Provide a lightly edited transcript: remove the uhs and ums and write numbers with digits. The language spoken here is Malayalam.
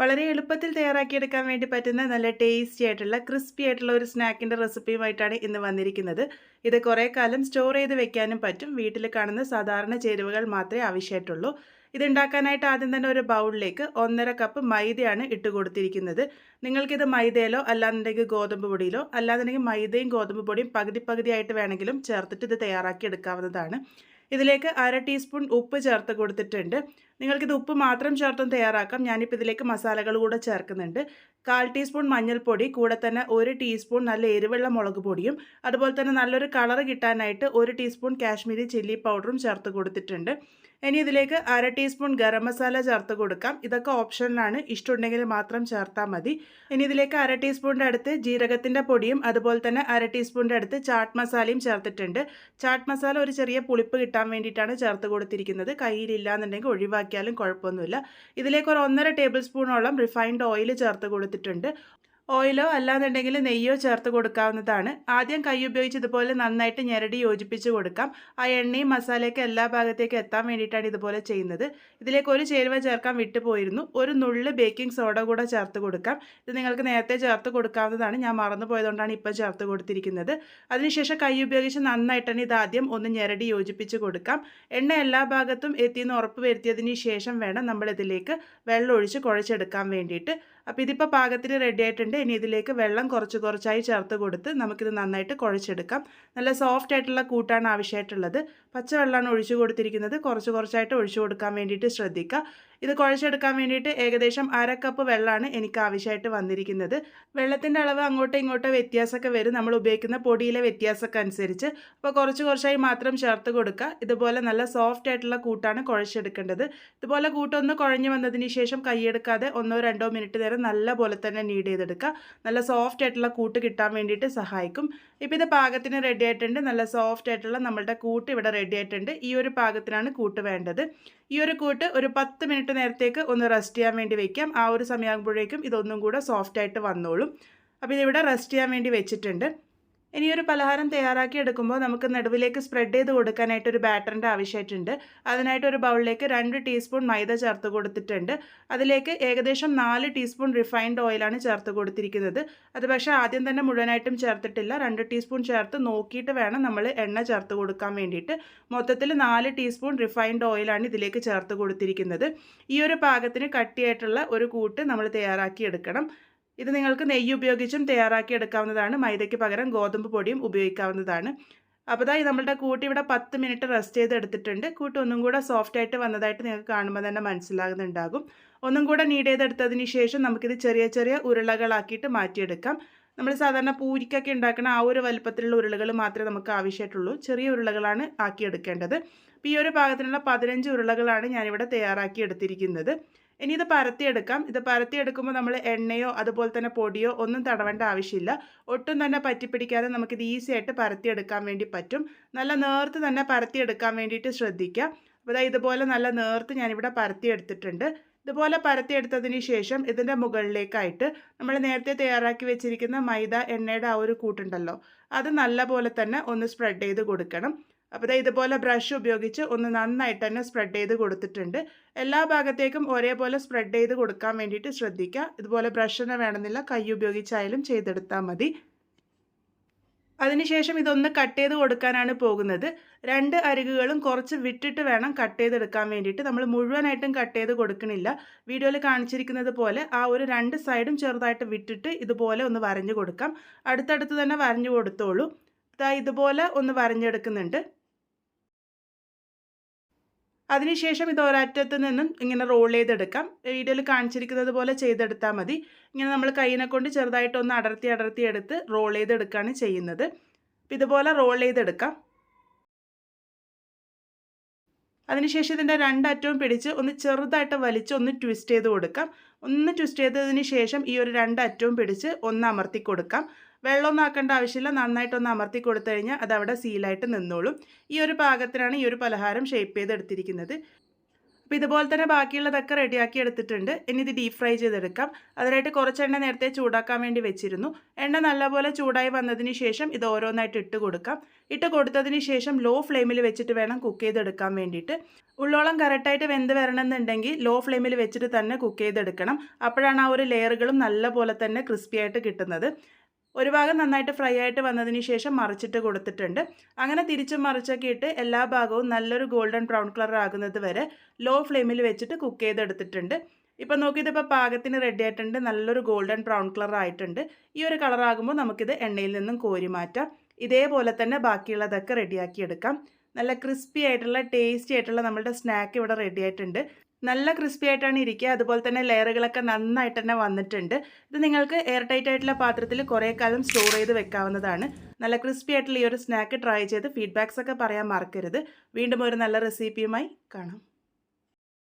വളരെ എളുപ്പത്തിൽ തയ്യാറാക്കിയെടുക്കാൻ വേണ്ടി പറ്റുന്ന നല്ല ടേസ്റ്റി ആയിട്ടുള്ള ക്രിസ്പി ആയിട്ടുള്ള ഒരു സ്നാക്കിൻ്റെ റെസിപ്പിയുമായിട്ടാണ് ഇന്ന് വന്നിരിക്കുന്നത്. ഇത് കുറേ കാലം സ്റ്റോർ ചെയ്ത് വെക്കാനും പറ്റും. വീട്ടിൽ കാണുന്ന സാധാരണ ചേരുവകൾ മാത്രമേ ആവശ്യമായിട്ടുള്ളൂ. ഇത് ഉണ്ടാക്കാനായിട്ട് ആദ്യം തന്നെ ഒരു ബൗളിലേക്ക് 1.5 കപ്പ് മൈദയാണ് ഇട്ട് കൊടുത്തിരിക്കുന്നത്. നിങ്ങൾക്കിത് മൈദയിലോ അല്ലാന്നുണ്ടെങ്കിൽ ഗോതമ്പ് പൊടിയിലോ അല്ലാന്നുണ്ടെങ്കിൽ മൈദയും ഗോതമ്പ് പൊടിയും പകുതി പകുതിയായിട്ട് വേണമെങ്കിലും ചേർത്തിട്ട് ഇത് തയ്യാറാക്കി എടുക്കാവുന്നതാണ്. ഇതിലേക്ക് 1/2 ടീസ്പൂൺ ഉപ്പ് ചേർത്ത് കൊടുത്തിട്ടുണ്ട്. നിങ്ങൾക്കിത് ഉപ്പ് മാത്രം ചേർത്തും തയ്യാറാക്കാം. ഞാനിപ്പോൾ ഇതിലേക്ക് മസാലകൾ കൂടെ ചേർക്കുന്നുണ്ട്. 1/4 ടീസ്പൂൺ മഞ്ഞൾപ്പൊടി, കൂടെ തന്നെ 1 ടീസ്പൂൺ നല്ല എരിവുള്ള മുളക് പൊടിയും അതുപോലെ തന്നെ നല്ലൊരു കളർ കിട്ടാനായിട്ട് 1 ടീസ്പൂൺ കാശ്മീരി ചില്ലി പൗഡറും ചേർത്ത് കൊടുത്തിട്ടുണ്ട്. ഇനി ഇതിലേക്ക് 1/2 ടീസ്പൂൺ ഗരം മസാല ചേർത്ത് കൊടുക്കാം. ഇതൊക്കെ ഓപ്ഷനിലാണ്, ഇഷ്ടമുണ്ടെങ്കിൽ മാത്രം ചേർത്താൽ മതി. ഇനി ഇതിലേക്ക് 1/2 ടീസ്പൂണിൻ്റെ അടുത്ത് ജീരകത്തിൻ്റെ പൊടിയും അതുപോലെ തന്നെ 1/2 ടീസ്പൂണിൻ്റെ അടുത്ത് ചാട്ട് മസാലയും ചേർത്തിട്ടുണ്ട്. ചാട്ട് മസാല ഒരു ചെറിയ പുളിപ്പ് കിട്ടാൻ വേണ്ടിയിട്ടാണ് ചേർത്ത് കൊടുത്തിരിക്കുന്നത്. കയ്യിലില്ല എന്നുണ്ടെങ്കിൽ ഒഴിവാക്കിയാലും കുഴപ്പമൊന്നുമില്ല. ഇതിലേക്ക് ഒരു 1.5 ടേബിൾ സ്പൂണോളം റിഫൈൻഡ് ഓയിൽ ചേർത്ത് കൊടുത്തിട്ടുണ്ട്. ഓയിലോ അല്ലാന്നുണ്ടെങ്കിൽ നെയ്യോ ചേർത്ത് കൊടുക്കാവുന്നതാണ്. ആദ്യം കൈ ഉപയോഗിച്ച് ഇതുപോലെ നന്നായിട്ട് ഞെരടി യോജിപ്പിച്ച് കൊടുക്കാം. ആ എണ്ണയും മസാലയൊക്കെ എല്ലാ ഭാഗത്തേക്കും എത്താൻ വേണ്ടിയിട്ടാണ് ഇതുപോലെ ചെയ്യുന്നത്. ഇതിലേക്ക് ഒരു ചേരുവ ചേർക്കാൻ വിട്ടുപോയിരുന്നു. ഒരു നുള്ള് ബേക്കിംഗ് സോഡ കൂടെ ചേർത്ത് കൊടുക്കാം. ഇത് നിങ്ങൾക്ക് നേരത്തെ ചേർത്ത് കൊടുക്കാവുന്നതാണ്. ഞാൻ മറന്നു പോയതുകൊണ്ടാണ് ഇപ്പോൾ ചേർത്ത് കൊടുത്തിരിക്കുന്നത്. അതിനുശേഷം കൈ ഉപയോഗിച്ച് നന്നായിട്ട് തന്നെ ഇതാദ്യം ഒന്ന് ഞെരടി യോജിപ്പിച്ച് കൊടുക്കാം. എണ്ണ എല്ലാ ഭാഗത്തും എത്തിയെന്ന് ഉറപ്പ് വരുത്തിയതിന് ശേഷം വേണം നമ്മളിതിലേക്ക് വെള്ളം ഒഴിച്ച് കുഴച്ചെടുക്കാൻ വേണ്ടിയിട്ട്. അപ്പോൾ ഇതിപ്പോൾ പാകത്തിന് റെഡി ആയിട്ടുണ്ട്. ഇനി ഇതിലേക്ക് വെള്ളം കുറച്ച് കുറച്ചായി ചേർത്ത് കൊടുത്ത് നമുക്കിത് നന്നായിട്ട് കുഴച്ചെടുക്കാം. നല്ല സോഫ്റ്റ് ആയിട്ടുള്ള കൂട്ടാണ് ആവശ്യമായിട്ടുള്ളത്. പച്ചവെള്ളമാണ് ഒഴിച്ചു കൊടുത്തിരിക്കുന്നത്. കുറച്ച് കുറച്ചായിട്ട് ഒഴിച്ചു കൊടുക്കാൻ വേണ്ടിയിട്ട് ശ്രദ്ധിക്കുക. ഇത് കുഴച്ചെടുക്കാൻ വേണ്ടിയിട്ട് ഏകദേശം 1/2 കപ്പ് വെള്ളമാണ് എനിക്ക് ആവശ്യമായിട്ട് വന്നിരിക്കുന്നത്. വെള്ളത്തിൻ്റെ അളവ് അങ്ങോട്ടോ ഇങ്ങോട്ടോ വ്യത്യാസമൊക്കെ വരും, നമ്മൾ ഉപയോഗിക്കുന്ന പൊടിയിലെ വ്യത്യാസമൊക്കെ അനുസരിച്ച്. അപ്പോൾ കുറച്ച് കുറച്ചായി മാത്രം ചേർത്ത് കൊടുക്കുക. ഇതുപോലെ നല്ല സോഫ്റ്റ് ആയിട്ടുള്ള കൂട്ടാണ് കുഴച്ചെടുക്കേണ്ടത്. ഇതുപോലെ കൂട്ടൊന്ന് കുഴഞ്ഞു വന്നതിന് ശേഷം കൈയെടുക്കാതെ 1-2 മിനിറ്റ് നേരം നല്ല പോലെ തന്നെ നീഡ് ചെയ്തെടുക്കുക. നല്ല സോഫ്റ്റ് ആയിട്ടുള്ള കൂട്ട് കിട്ടാൻ വേണ്ടിയിട്ട് സഹായിക്കും. ഇപ്പോൾ ഇത് പാകത്തിന് റെഡി ആയിട്ടുണ്ട്. നല്ല സോഫ്റ്റ് ആയിട്ടുള്ള നമ്മളുടെ കൂട്ട് ഇവിടെ റെഡി ആയിട്ടുണ്ട്. ഈ ഒരു പാകത്തിനാണ് കൂട്ട് വേണ്ടത്. ഈ ഒരു കൂട്ട് ഒരു 10 മിനിറ്റ് നേരത്തേക്ക് ഒന്ന് റെസ്റ്റ് ചെയ്യാൻ വേണ്ടി വയ്ക്കാം. ആ ഒരു സമയമാകുമ്പോഴേക്കും ഇതൊന്നും കൂടെ സോഫ്റ്റ് ആയിട്ട് വന്നോളും. അപ്പോൾ ഇതിവിടെ റെസ്റ്റ് ചെയ്യാൻ വേണ്ടി വെച്ചിട്ടുണ്ട്. ഇനി ഒരു പലഹാരം തയ്യാറാക്കി എടുക്കുമ്പോൾ നമുക്ക് നടുവിലേക്ക് സ്പ്രെഡ് ചെയ്ത് കൊടുക്കാനായിട്ട് ഒരു ബാറ്ററിൻ്റെ ആവശ്യമായിട്ടുണ്ട്. അതിനായിട്ട് ഒരു ബൗളിലേക്ക് 2 ടീസ്പൂൺ മൈദ ചേർത്ത് കൊടുത്തിട്ടുണ്ട്. അതിലേക്ക് ഏകദേശം 4 ടീസ്പൂൺ റിഫൈൻഡ് ഓയിലാണ് ചേർത്ത് കൊടുത്തിരിക്കുന്നത്. അത് പക്ഷേ ആദ്യം തന്നെ മുഴുവനായിട്ടും ചേർത്തിട്ടില്ല. 2 ടീസ്പൂൺ ചേർത്ത് നോക്കിയിട്ട് വേണം നമ്മൾ എണ്ണ ചേർത്ത് കൊടുക്കാൻ വേണ്ടിയിട്ട്. മൊത്തത്തിൽ 4 ടീസ്പൂൺ റിഫൈൻഡ് ഓയിലാണ് ഇതിലേക്ക് ചേർത്ത് കൊടുത്തിരിക്കുന്നത്. ഈ ഒരു പാകത്തിന് കട്ടിയായിട്ടുള്ള ഒരു കൂട്ട് നമ്മൾ തയ്യാറാക്കി എടുക്കണം. ഇത് നിങ്ങൾക്ക് നെയ്യ് ഉപയോഗിച്ചും തയ്യാറാക്കി എടുക്കാവുന്നതാണ്. മൈദയ്ക്ക് പകരം ഗോതമ്പ് പൊടിയും ഉപയോഗിക്കാവുന്നതാണ്. അപ്പോൾ നമ്മളുടെ കൂട്ട് ഇവിടെ 10 മിനിറ്റ് റെസ്റ്റ് ചെയ്ത് എടുത്തിട്ടുണ്ട്. കൂട്ട് ഒന്നും കൂടെ സോഫ്റ്റ് ആയിട്ട് വന്നതായിട്ട് നിങ്ങൾക്ക് കാണുമ്പോൾ തന്നെ മനസ്സിലാകുന്നുണ്ടാകും. ഒന്നും കൂടെ നീഡ് ചെയ്തെടുത്തതിന് ശേഷം നമുക്കിത് ചെറിയ ചെറിയ ഉരുളകളാക്കിയിട്ട് മാറ്റിയെടുക്കാം. നമ്മൾ സാധാരണ പൂരിക്കൊക്കെ ഉണ്ടാക്കുന്ന ആ ഒരു വലുപ്പത്തിലുള്ള ഉരുളകൾ മാത്രമേ നമുക്ക് ആവശ്യമായിട്ടുള്ളൂ. ചെറിയ ഉരുളകളാണ് ആക്കിയെടുക്കേണ്ടത്. അപ്പോൾ ഈ ഒരു പാകത്തിനുള്ള 15 ഉരുളകളാണ് ഞാനിവിടെ തയ്യാറാക്കി എടുത്തിരിക്കുന്നത്. ഇനി ഇത് പരത്തിയെടുക്കാം. ഇത് പരത്തിയെടുക്കുമ്പോൾ നമ്മൾ എണ്ണയോ അതുപോലെ തന്നെ പൊടിയോ ഒന്നും തടവേണ്ട ആവശ്യമില്ല. ഒട്ടും തന്നെ പറ്റിപ്പിടിക്കാതെ നമുക്കിത് ഈസി ആയിട്ട് പരത്തിയെടുക്കാൻ വേണ്ടി പറ്റും. നല്ല നേർത്ത് തന്നെ പരത്തിയെടുക്കാൻ വേണ്ടിയിട്ട് ശ്രദ്ധിക്കുക. അപ്പോൾ ഇതുപോലെ നല്ല നേർത്ത് ഞാനിവിടെ പരത്തിയെടുത്തിട്ടുണ്ട്. ഇതുപോലെ പരത്തിയെടുത്തതിന് ശേഷം ഇതിൻ്റെ മുകളിലേക്കായിട്ട് നമ്മൾ നേരത്തെ തയ്യാറാക്കി വെച്ചിരിക്കുന്ന മൈദ എണ്ണയുടെ ആ ഒരു കൂട്ടുണ്ടല്ലോ, അത് നല്ല പോലെ തന്നെ ഒന്ന് സ്പ്രെഡ് ചെയ്ത് കൊടുക്കണം. അപ്പോൾ ഇതുപോലെ ബ്രഷ് ഉപയോഗിച്ച് ഒന്ന് നന്നായിട്ട് തന്നെ സ്പ്രെഡ് ചെയ്ത് കൊടുത്തിട്ടുണ്ട്. എല്ലാ ഭാഗത്തേക്കും ഒരേപോലെ സ്പ്രെഡ് ചെയ്ത് കൊടുക്കാൻ വേണ്ടിയിട്ട് ശ്രദ്ധിക്കുക. ഇതുപോലെ ബ്രഷിന് വേണമെന്നില്ല, കൈ ഉപയോഗിച്ചായാലും ചെയ്തെടുത്താൽ മതി. അതിനുശേഷം ഇതൊന്ന് കട്ട് ചെയ്ത് കൊടുക്കാനാണ് പോകുന്നത്. 2 അരികുകളും കുറച്ച് വിട്ടിട്ട് വേണം കട്ട് ചെയ്തെടുക്കാൻ വേണ്ടിയിട്ട്. നമ്മൾ മുഴുവനായിട്ടും കട്ട് ചെയ്ത് കൊടുക്കണില്ല. വീഡിയോയിൽ കാണിച്ചിരിക്കുന്നത് പോലെ ആ ഒരു 2 സൈഡും ചെറുതായിട്ട് വിട്ടിട്ട് ഇതുപോലെ ഒന്ന് വരഞ്ഞു കൊടുക്കാം. അടുത്തടുത്ത് തന്നെ വരഞ്ഞു കൊടുത്തോളൂ. ഇതുപോലെ ഒന്ന് വരഞ്ഞെടുക്കുന്നുണ്ട്. അതിനുശേഷം ഇത് ഒരറ്റത്ത് നിന്നും ഇങ്ങനെ റോൾ ചെയ്തെടുക്കാം. വീഡിയോയിൽ കാണിച്ചിരിക്കുന്നത് പോലെ ചെയ്തെടുത്താൽ മതി. ഇങ്ങനെ നമ്മൾ കൈയിനെ കൊണ്ട് ചെറുതായിട്ടൊന്ന് അടർത്തി എടുത്ത് റോൾ ചെയ്തെടുക്കുകയാണ് ചെയ്യുന്നത്. ഇതുപോലെ റോൾ ചെയ്തെടുക്കാം. അതിനുശേഷം ഇതിൻ്റെ 2 അറ്റവും പിടിച്ച് ഒന്ന് ചെറുതായിട്ട് വലിച്ച് ഒന്ന് ട്വിസ്റ്റ് ചെയ്ത് കൊടുക്കാം. ഒന്ന് ട്വിസ്റ്റ് ചെയ്തതിന് ശേഷം ഈ ഒരു 2 അറ്റവും പിടിച്ച് ഒന്ന് അമർത്തി കൊടുക്കാം. വെള്ളമൊന്നും ആക്കേണ്ട ആവശ്യമില്ല. നന്നായിട്ടൊന്ന് അമർത്തി കൊടുത്തു കഴിഞ്ഞാൽ അതവിടെ സീലായിട്ട് നിന്നോളും. ഈ ഒരു പാകത്തിനാണ് ഈ ഒരു പലഹാരം ഷേപ്പ് ചെയ്തെടുത്തിരിക്കുന്നത്. അപ്പോൾ ഇതുപോലെ തന്നെ ബാക്കിയുള്ളതൊക്കെ റെഡിയാക്കി എടുത്തിട്ടുണ്ട്. ഇനി ഇത് ഡീപ് ഫ്രൈ ചെയ്തെടുക്കാം. അതിനായിട്ട് കുറച്ച് എണ്ണ നേരത്തെ ചൂടാക്കാൻ വേണ്ടി വെച്ചിരുന്നു. എണ്ണ നല്ലപോലെ ചൂടായി വന്നതിന് ശേഷം ഇത് ഓരോന്നായിട്ട് ഇട്ട് കൊടുക്കാം. ഇട്ട് കൊടുത്തതിന് ശേഷം ലോ ഫ്ലെയിമിൽ വെച്ചിട്ട് വേണം കുക്ക് ചെയ്തെടുക്കാൻ വേണ്ടിയിട്ട്. ഉള്ളോളം കറക്റ്റായിട്ട് വെന്ത് വരണമെന്നുണ്ടെങ്കിൽ ലോ ഫ്ലെയിമിൽ വെച്ചിട്ട് തന്നെ കുക്ക് ചെയ്തെടുക്കണം. അപ്പോഴാണ് ആ ഒരു ലെയറുകളും നല്ലപോലെ തന്നെ ക്രിസ്പി ആയിട്ട് കിട്ടുന്നത്. ഒരു ഭാഗം നന്നായിട്ട് ഫ്രൈ ആയിട്ട് വന്നതിന് ശേഷം മറിച്ചിട്ട് കൊടുത്തിട്ടുണ്ട്. അങ്ങനെ തിരിച്ചും മറിച്ചൊക്കെ ഇട്ട് എല്ലാ ഭാഗവും നല്ലൊരു ഗോൾഡൻ ബ്രൗൺ കളർ ആകുന്നത് വരെ ലോ ഫ്ലെയിമിൽ വെച്ചിട്ട് കുക്ക് ചെയ്തെടുത്തിട്ടുണ്ട്. ഇപ്പം നോക്കിയതിപ്പോൾ പാകത്തിന് റെഡി ആയിട്ടുണ്ട്. നല്ലൊരു ഗോൾഡൻ ബ്രൗൺ കളർ ആയിട്ടുണ്ട്. ഈ ഒരു കളർ ആകുമ്പോൾ നമുക്കിത് എണ്ണയിൽ നിന്നും കോരി മാറ്റാം. ഇതേപോലെ തന്നെ ബാക്കിയുള്ളതൊക്കെ റെഡിയാക്കി എടുക്കാം. നല്ല ക്രിസ്പി ആയിട്ടുള്ള ടേസ്റ്റി ആയിട്ടുള്ള നമ്മുടെ സ്നാക്ക് ഇവിടെ റെഡി ആയിട്ടുണ്ട്. നല്ല ക്രിസ്പി ആയിട്ടാണ് ഇരിക്കുക. അതുപോലെ തന്നെ ലെയറുകളൊക്കെ നന്നായിട്ട് തന്നെ വന്നിട്ടുണ്ട്. ഇത് നിങ്ങൾക്ക് എയർ ടൈറ്റ് ആയിട്ടുള്ള പാത്രത്തിൽ കുറേ കാലം സ്റ്റോർ ചെയ്ത് വെക്കാവുന്നതാണ്. നല്ല ക്രിസ്പി ആയിട്ടുള്ള ഈ ഒരു സ്നാക്ക് ട്രൈ ചെയ്ത് ഫീഡ്ബാക്സ് ഒക്കെ പറയാൻ മറക്കരുത്. വീണ്ടും ഒരു നല്ല റെസിപ്പിയുമായി കാണാം.